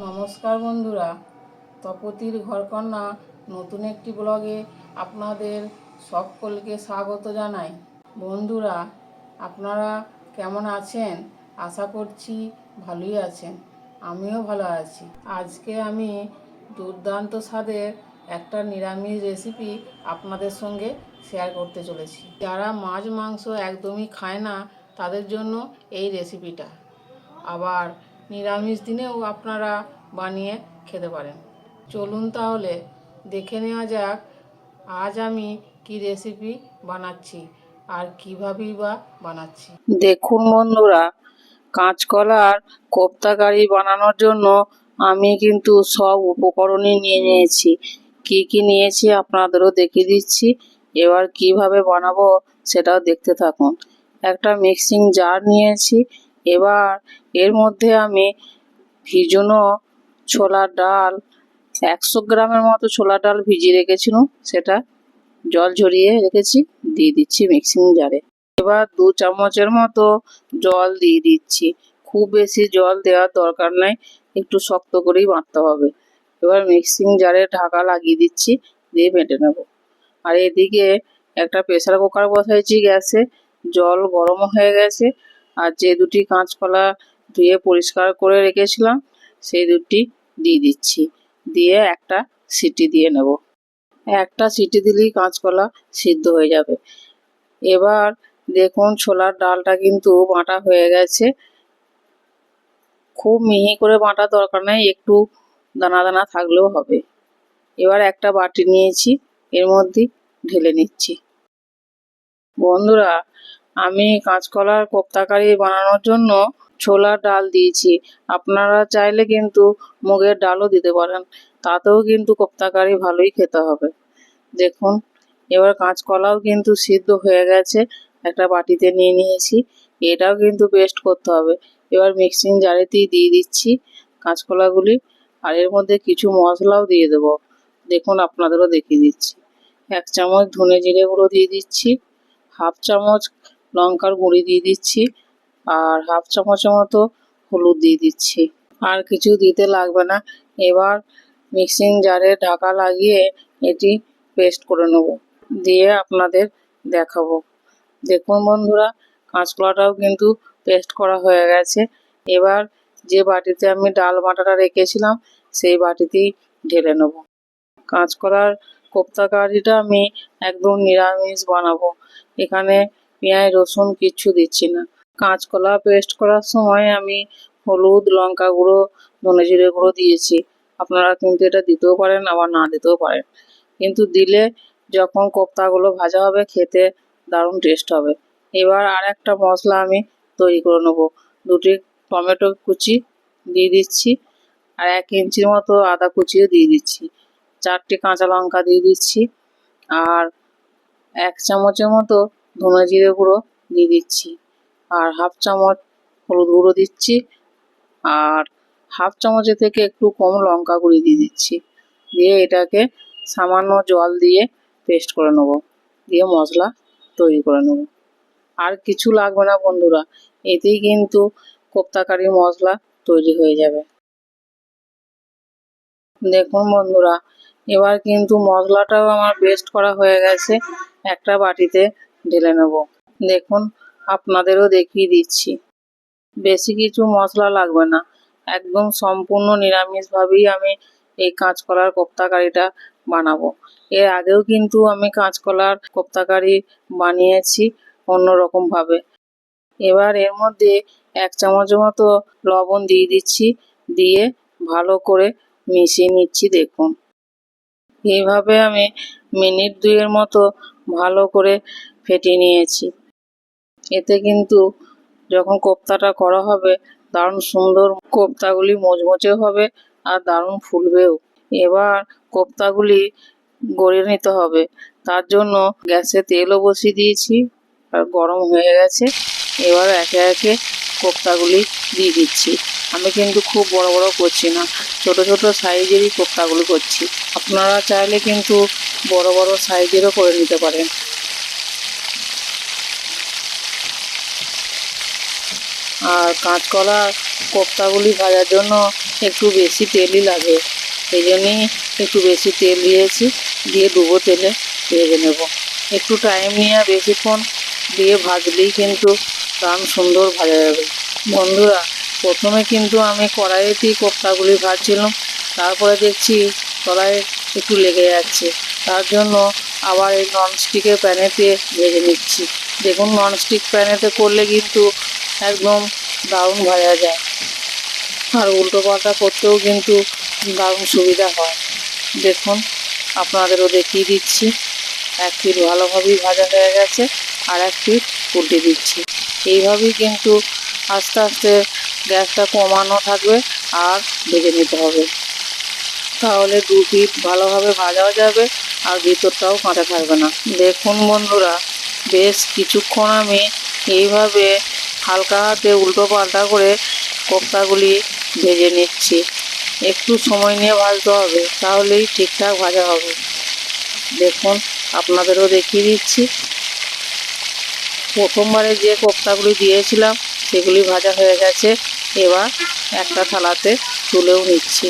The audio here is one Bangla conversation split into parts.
নমস্কার বন্ধুরা, তপতির ঘরকন্যা নতুন একটি ব্লগে আপনাদের সকলকে স্বাগত জানাই। বন্ধুরা, আপনারা কেমন আছেন? আশা করছি ভালোই আছেন। আমিও ভালো আছি। আজকে আমি দুর্দান্ত স্বাদের একটা নিরামিষ রেসিপি আপনাদের সঙ্গে শেয়ার করতে চলেছি। যারা মাছ মাংস একদমই খায় না তাদের জন্য এই রেসিপিটা। আবার নিরামিষ দিনেও আপনারা বানিয়ে খেতে পারেন। চলুন তাহলে দেখে নেওয়া যাক আজ আমি কি রেসিপি বানাচ্ছি আর কীভাবেই বা বানাচ্ছি। দেখুন বন্ধুরা, কাঁচকলার কোপ্তা কারি বানানোর জন্য আমি কিন্তু সব উপকরণই নিয়ে নিয়েছি। কি কি নিয়েছি আপনাদেরও দেখিয়ে দিচ্ছি। এবার কিভাবে বানাবো সেটাও দেখতে থাকুন। একটা মিক্সিং জার নিয়েছি। এবার এর মধ্যে আমি ভিজানো ছোলার ডাল 100 গ্রামের মতো ছোলার ডাল ভিজিয়ে রেখেছিলাম, সেটা জল ঝরিয়ে রেখেছি, দিয়ে দিচ্ছি মিক্সিং জারে। এবার 2 চামচের মতো জল দিয়ে দিচ্ছি। খুব বেশি জল দেওয়ার দরকার নাই, একটু শক্ত করেই বাটতে হবে। এবার মিক্সিং জারে ঢাকা লাগিয়ে দিচ্ছি, দিয়ে বেটে নেব। আর এদিকে একটা প্রেসার কুকার বসাইছি গ্যাসে, জল গরম হয়ে গেছে। আর যে দুটি কাঁচকলা ধুয়ে পরিষ্কার করে রেখেছিলাম সেই দুটি দিয়ে দিচ্ছি, দিয়ে একটা সিটি দিয়ে নেব। একটা সিটি দিলেই কাঁচকলা সিদ্ধ হয়ে যাবে। এবার দেখুন ছোলার ডালটা কিন্তু বাটা হয়ে গেছে। খুব মিহি করে বাটার দরকার নেই, একটু দানা দানা থাকলেও হবে। এবার একটা বাটি নিয়েছি, এর মধ্যে ঢেলে নিচ্ছি। বন্ধুরা, আমি কাঁচকলার কোপ্তা কারি বানানোর জন্য ছোলার ডাল দিয়েছি। আপনারা চাইলে কিন্তু মুগের ডালও দিতে পারেন, তাতেও কিন্তু কোপ্তা কারি ভালোই খেতে হবে। দেখুন, এবার কাঁচকলাও কিন্তু সিদ্ধ হয়ে গেছে, একটা বাটিতে নিয়ে নিয়েছি। এটাও কিন্তু পেস্ট করতে হবে। এবার মিক্সিং জারেতেই দিয়ে দিচ্ছি কাঁচকলাগুলি, আর এর মধ্যে কিছু মশলাও দিয়ে দেবো। দেখুন, আপনাদেরও দেখিয়ে দিচ্ছি। 1 চামচ ধনে জিরে গুঁড়ো দিয়ে দিচ্ছি, 1/2 চামচ লঙ্কার গুঁড়ি দিয়ে দিচ্ছি, আর 1/2 চামচের মতো হলুদ দিয়ে দিচ্ছি। আর কিছু দিতে লাগবে না। এবার মিক্সিং জারে ঢাকা লাগিয়ে এটি পেস্ট করে নেব, দিয়ে আপনাদের দেখাবো। দেখুন বন্ধুরা, কাঁচকলাটাও কিন্তু পেস্ট করা হয়ে গেছে। এবার যে বাটিতে আমি ডাল বাটাটা রেখেছিলাম সেই বাটিতেই ঢেলে নেব। কাঁচকলার কোপ্তা কারিটা আমি একদম নিরামিষ বানাবো, এখানে পেঁয়াজ রসুন কিচ্ছু দিচ্ছি না। কাঁচকলা পেস্ট করার সময় আমি হলুদ, লঙ্কা গুঁড়ো, ধনে জিরে গুঁড়ো দিয়েছি। আপনারা কিন্তু এটা দিতেও পারেন, আবার না দিতেও পারেন, কিন্তু দিলে যখন কোপ্তাগুলো ভাজা হবে খেতে দারুণ টেস্ট হবে। এবার আর একটা মশলা আমি তৈরি করে নেব। 2টি টমেটো কুচি দিয়ে দিচ্ছি, আর 1 ইঞ্চির মতো আদা কুচিও দিয়ে দিচ্ছি। 4টি কাঁচা লঙ্কা দিয়ে দিচ্ছি, আর 1 চামচের মতো ধনে জিরে গুঁড়ো দিয়ে দিচ্ছি, আর 1/2 চামচ হলুদ গুঁড়ো দিচ্ছি, আর 1/2 চামচের থেকে একটু কম লঙ্কা গুঁড়ি দিয়ে দিচ্ছি। দিয়ে এটাকে সামান্য জল দিয়ে পেস্ট করে নেব, দিয়ে মশলা তৈরি করে নেব। আর কিছু লাগবে না বন্ধুরা, এতেই কিন্তু কোপ্তা কারি মশলা তৈরি হয়ে যাবে। দেখুন বন্ধুরা, এবার কিন্তু মশলাটাও আমার পেস্ট করা হয়ে গেছে, একটা বাটিতে ঢেলে নেব। দেখুন, আপনাদেরও দেখিয়ে দিচ্ছি। বেশি কিছু মশলা লাগবে না, একদম সম্পূর্ণ নিরামিষভাবেই আমি এই কাঁচকলার কোপ্তা কারিটা বানাবো। এর আগেও কিন্তু আমি কাঁচকলার কোপ্তা কারি বানিয়েছি অন্যরকমভাবে। এবার এর মধ্যে 1 চামচের মতো লবণ দিয়ে দিচ্ছি, দিয়ে ভালো করে মিশিয়ে নিচ্ছি। দেখুন, এইভাবে আমি মিনিট 2 মতো ভালো করে ফেটিয়ে নিয়েছি। এতে কিন্তু যখন কোপ্তাটা করা হবে দারুণ সুন্দর, কোপ্তাগুলি মুচমুচে হবে আর দারুণ ফুলবেও। এবার কোপ্তাগুলি গড়িয়ে নিতে হবে, তার জন্য গ্যাসে তেলও বসিয়ে দিয়েছি আর গরম হয়ে গেছে। এবার একে একে কোপ্তাগুলি দিয়ে দিচ্ছি। আমি কিন্তু খুব বড় বড় করছি না, ছোট ছোট সাইজেরই কোপ্তাগুলি করছি। আপনারা চাইলে কিন্তু বড় বড় সাইজেরও করে নিতে পারেন। আর কাঁচকলা কোপ্তাগুলি ভাজার জন্য একটু বেশি তেলই লাগে, সেই জন্যই একটু বেশি তেল দিয়েছি, দিয়ে ডুবো তেলে ভেজে নেব। একটু টাইম নিয়ে বেশিক্ষণ দিয়ে ভাজলেই কিন্তু দারুণ সুন্দর ভাজা যাবে। বন্ধুরা, প্রথমে কিন্তু আমি কড়াইতেই কোপ্তাগুলি ভাজছিলাম, তারপরে দেখছি কড়াইয়ে একটু লেগে যাচ্ছে, তার জন্য আবার এই ননস্টিকের প্যানেতে ভেজে নিচ্ছি। দেখুন, ননস্টিক প্যানেতে করলে কিন্তু একদম দারুণ ভাজা যায়, আর উল্টো পাল্টা করতেও কিন্তু দারুণ সুবিধা হয়। দেখুন, আপনাদেরও দেখিয়ে দিচ্ছি। এক পিঠ ভালোভাবেই ভাজা হয়ে গেছে, আর এক পিঠ উল্টে দিচ্ছি। এইভাবেই কিন্তু আস্তে আস্তে গ্যাসটা কমানো থাকবে আর ভেজে নিতে হবে, তাহলে দু পিঠ ভালোভাবে ভাজাও যাবে আর ভিতরটাও কাঁচা থাকবে না। দেখুন বন্ধুরা, বেশ কিছুক্ষণ আমি এইভাবে হালকা হাতে উল্টো পাল্টা করে কোপ্তাগুলি ভেজে নিচ্ছি। একটু সময় নিয়ে ভাজতে হবে, তাহলেই ঠিকঠাক ভাজা হবে। দেখুন, আপনাদেরও দেখিয়ে দিচ্ছি। প্রথমবারে যে কোপ্তাগুলি দিয়েছিলাম সেগুলি ভাজা হয়ে গেছে, এবার একটা থালাতে তুলেও নিচ্ছি।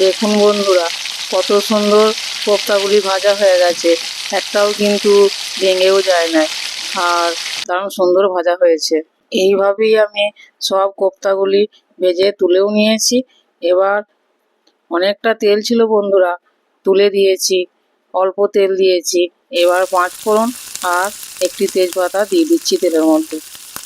দেখুন বন্ধুরা, কত সুন্দর কোপ্তাগুলি ভাজা হয়ে গেছে, একটাও কিন্তু ভেঙেও যায় না, আর দারুণ সুন্দর ভাজা হয়েছে। এইভাবেই আমি সব কোপ্তাগুলি ভেজে তুলেও নিয়েছি। এবার অনেকটা তেল ছিল বন্ধুরা, তুলে দিয়েছি, অল্প তেল দিয়েছি। এবার পাঁচফোড়ন আর একটি তেজপাতা দিয়ে দিচ্ছি তেলের মধ্যে।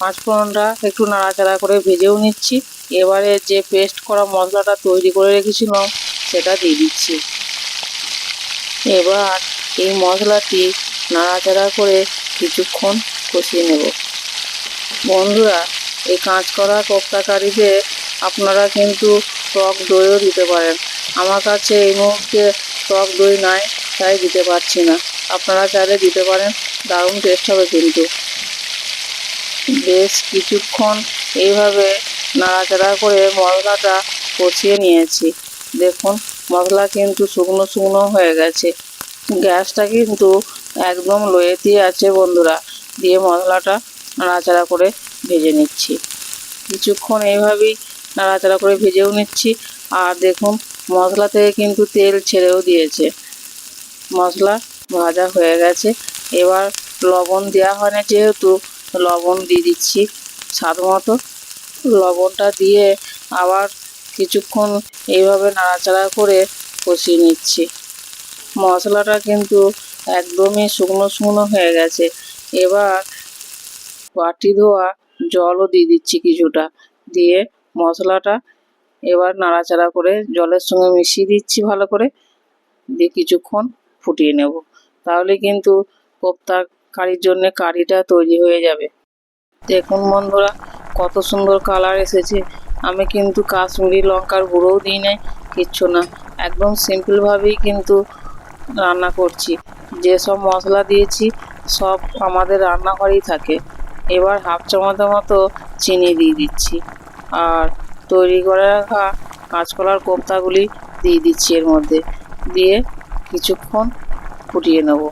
পাঁচফোড়নটা একটু নাড়াচাড়া করে ভেজেও নিচ্ছি। এবারে যে পেস্ট করা মশলাটা তৈরি করে রেখেছিলাম সেটা দিয়ে দিচ্ছি। এবার এই মশলাটি নাড়াচাড়া করে কিছুক্ষণ কষিয়ে নেব। বন্ধুরা, এই কাঁচকলা কোপ্তা কারিতে আপনারা কিন্তু টক দইও দিতে পারেন। আমার কাছে এই মুহূর্তে টক দই নাই, তাই দিতে পারছি না। আপনারা চাইলে দিতে পারেন, দারুণ টেস্ট হবে কিন্তু। বেশ কিছুক্ষণ এইভাবে নাড়াচাড়া করে মশলাটা কষিয়ে নিয়েছি। দেখুন, মশলা কিন্তু শুকনো শুকনো হয়ে গেছে। গ্যাসটা কিন্তু একদম লোয়েতেই আছে বন্ধুরা, দিয়ে মশলাটা নাড়াচাড়া করে ভেজে নিচ্ছি। কিছুক্ষণ এইভাবেই নাড়াচাড়া করে ভেজেও নিচ্ছি। আর দেখুন, মশলা থেকে কিন্তু তেল ছেড়েও দিয়েছে, মশলা ভাজা হয়ে গেছে। এবার লবণ দেওয়া হয় না যেহেতু, লবণ দিয়ে দিচ্ছি স্বাদ মতো। লবণটা দিয়ে আবার কিছুক্ষণ এইভাবে নাড়াচাড়া করে কষিয়ে নিচ্ছি। মশলাটা কিন্তু একদমই শুকনো শুকনো হয়ে গেছে। এবার বাটি ধোয়া জলও দিয়ে দিচ্ছি কিছুটা, দিয়ে মশলাটা এবার নাড়াচাড়া করে জলের সঙ্গে মিশিয়ে দিচ্ছি ভালো করে, দিয়ে কিছুক্ষণ ফুটিয়ে নেব। তাহলে কিন্তু কোপ্তা কারির জন্য কারিটা তৈরি হয়ে যাবে। দেখুন বন্ধুরা, কত সুন্দর কালার এসেছে। আমি কিন্তু কাশ্মীরি লঙ্কার গুঁড়োও দিই নাই, কিচ্ছু না, একদম সিম্পলভাবেই কিন্তু রান্না করছি। যেসব মশলা দিয়েছি সব আমাদের রান্নাঘরেই থাকে। এবার হাফ চামচের মতো চিনি দিয়ে দিচ্ছি, আর তৈরি করে রাখা কাঁচকলার কোপ্তাগুলি দিয়ে দিচ্ছি এর মধ্যে, দিয়ে কিছুক্ষণ ফুটিয়ে নেব।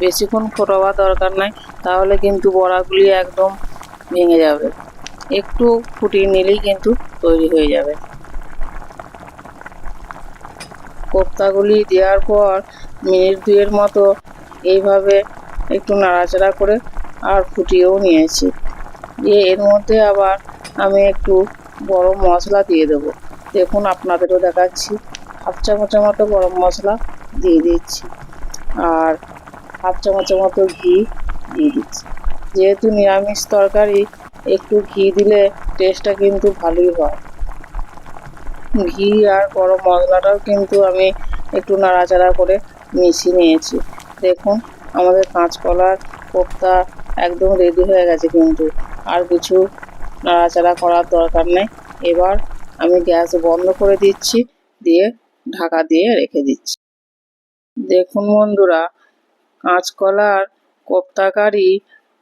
বেশিক্ষণ ফোটাবার দরকার নাই, তাহলে কিন্তু বড়াগুলি একদম ভেঙে যাবে। একটু ফুটিয়ে নিলেই কিন্তু তৈরি হয়ে যাবে। কোপ্তাগুলি দেওয়ার পর মিনিট দুয়ের মতো এইভাবে একটু নাড়াচাড়া করে আর ফুটিয়েও নিয়েছি। দিয়ে এর মধ্যে আবার আমি একটু গরম মশলা দিয়ে দেবো। দেখুন, আপনাদেরও দেখাচ্ছি। হাফ চামচের মতো গরম মশলা দিয়ে দিচ্ছি, আর হাফ চামচের মতো ঘি দিয়ে দিচ্ছি। যেহেতু নিরামিষ তরকারি, একটু ঘি দিলে টেস্টটা কিন্তু ভালোই হয়। ঘি আর গরম মশলাটাও কিন্তু আমি একটু নাড়াচাড়া করে মিশিয়ে নিয়েছি। দেখুন, আমাদের কাঁচকলার কোপ্তা একদম রেডি হয়ে গেছে কিন্তু, আর কিছু নাড়াচাড়া করার দরকার নেই। এবার আমি গ্যাস বন্ধ করে দিচ্ছি, দিয়ে ঢাকা দিয়ে রেখে দিচ্ছি। দেখুন বন্ধুরা, কাঁচকলার কোপ্তা কারি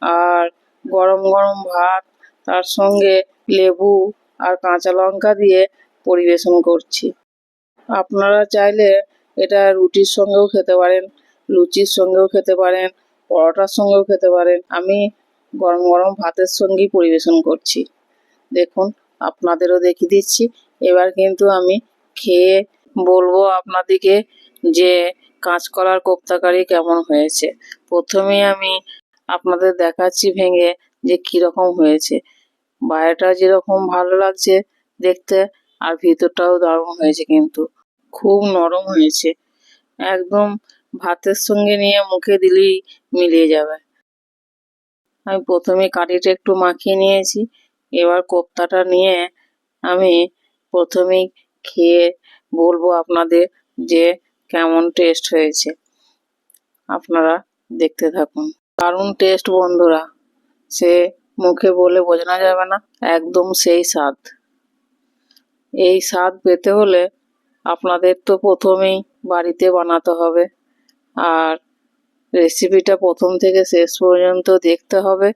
আর গরম গরম ভাত, তার সঙ্গে লেবু আর কাঁচা লঙ্কা দিয়ে পরিবেশন করছি। আপনারা চাইলে এটা রুটির সঙ্গেও খেতে পারেন, লুচির সঙ্গেও খেতে পারেন, পরোটার সঙ্গেও খেতে পারেন। আমি গরম গরম ভাতের সঙ্গেই পরিবেশন করছি। দেখুন আপনাদেরও দেখিয়ে দিচ্ছি। এবার কিন্তু আমি খেয়ে বলবো আপনাদেরকে যে কাঁচকলার কোপ্তাকারি কেমন হয়েছে। প্রথমেই আমি আপনাদের দেখাচ্ছি ভেঙে যে কীরকম হয়েছে। বাইরেটা যেরকম ভালো লাগছে দেখতে, আর ভিতরটাও দারুণ হয়েছে, কিন্তু খুব নরম হয়েছে, একদম ভাতের সঙ্গে নিয়ে মুখে দিলেই মিলিয়ে যাবে। আমি প্রথমে কাঠিটা একটু মাখিয়ে নিয়েছি, এবার কোপ্তাটা নিয়ে আমি প্রথমেই খেয়ে বলবো আপনাদের যে কেমন টেস্ট হয়েছে। আপনারা দেখতে থাকুন। দারুণ টেস্ট বন্ধুরা, সে মুখে বলে বোঝানো যাবে না, একদম সেই স্বাদ। এই স্বাদ পেতে হলে আপনাদের তো প্রথমেই বাড়িতে বানাতে হবে, আর রেসিপিটা প্রথম থেকে শেষ পর্যন্ত দেখতে হবে।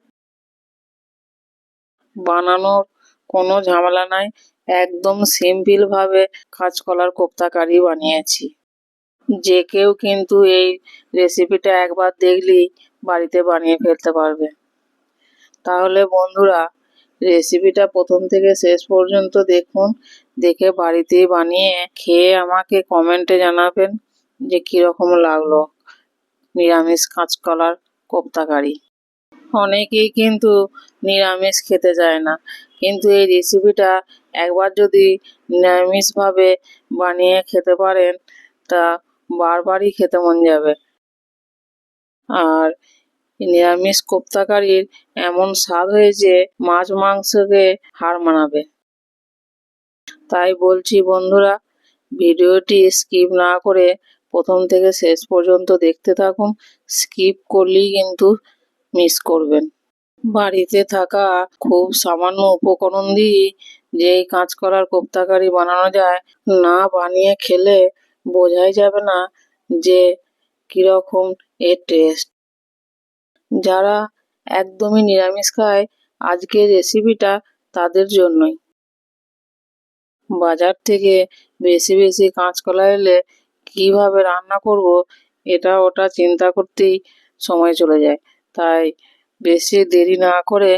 বানানোর কোনো ঝামেলা নাই, একদম সিম্পলভাবে কাঁচকলার কোপ্তাকারি বানিয়েছি। যে কেউ কিন্তু এই রেসিপিটা একবার দেখলেই বাড়িতে বানিয়ে ফেলতে পারবে। তাহলে বন্ধুরা রেসিপিটা প্রথম থেকে শেষ পর্যন্ত দেখুন, দেখে বাড়িতে বানিয়ে খেয়ে আমাকে কমেন্টে জানাবেন যে কীরকম লাগলো নিরামিষ কাঁচকলার কোপ্তাকারি। অনেকেই কিন্তু নিরামিষ খেতে চায় না, কিন্তু এই রেসিপিটা একবার যদি নিরামিষভাবে বানিয়ে খেতে পারেন তা বারবারই খেতে মন যাবে। আর নিরামিষ কোপ্তাকারির এমন স্বাদ হয়েছে মাছ মাংসকে হার মানাবে। তাই বলছি বন্ধুরা, ভিডিওটি স্কিপ না করে প্রথম থেকে শেষ পর্যন্ত দেখতে থাকুন। স্কিপ করলেই কিন্তু মিস করবেন। বাড়িতে থাকা খুব সামান্য উপকরণ দিয়ে যে এই কাঁচকলার কোপ্তাকারি বানানো যায়, না বানিয়ে খেলে বোঝাই যাবে না যে কীরকম এর টেস্ট। যারা একদমই নিরামিষ খায় আজকের রেসিপিটা তাদের জন্যই। বাজার থেকে বেশি বেশি কাঁচকলা এলে কীভাবে রান্না করব এটা ওটা চিন্তা করতেই সময় চলে যায়। তাই বেশি দেরি না করে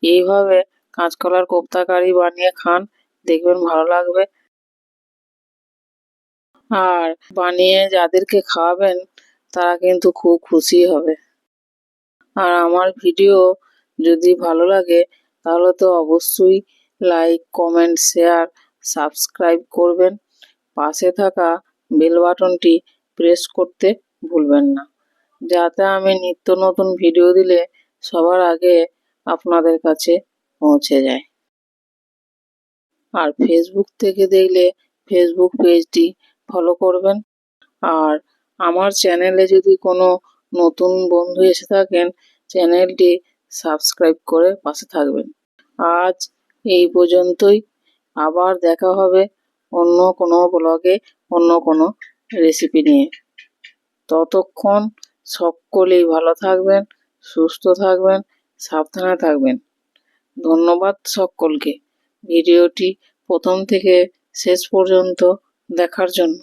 এইভাবে কাঁচকলার কোপ্তাকারি বানিয়ে খান, দেখবেন ভালো লাগবে। আর বানিয়ে যাদেরকে খাওয়াবেন তারা কিন্তু খুব খুশি হবে। আর আমার ভিডিও যদি ভালো লাগে তাহলে তো অবশ্যই লাইক, কমেন্ট, শেয়ার, সাবস্ক্রাইব করবেন। পাশে থাকা বেল বাটনটি প্রেস করতে ভুলবেন না, যাতে আমি নিত্য নতুন ভিডিও দিলে সবার আগে আপনাদের কাছে পৌঁছে যায়। আর ফেসবুক থেকে দেখলে ফেসবুক পেজটি ফলো করবেন। আর আমার চ্যানেলে যদি কোনো নতুন বন্ধু এসে থাকেন, চ্যানেলটি সাবস্ক্রাইব করে পাশে থাকবেন। আজ এই পর্যন্তই, আবার দেখা হবে অন্য কোনো ব্লগে অন্য কোনো রেসিপি নিয়ে। ততক্ষণ সকলেই ভালো থাকবেন, সুস্থ থাকবেন, সাবধানে থাকবেন। ধন্যবাদ সকলকে ভিডিওটি প্রথম থেকে শেষ পর্যন্ত দেখার জন্য।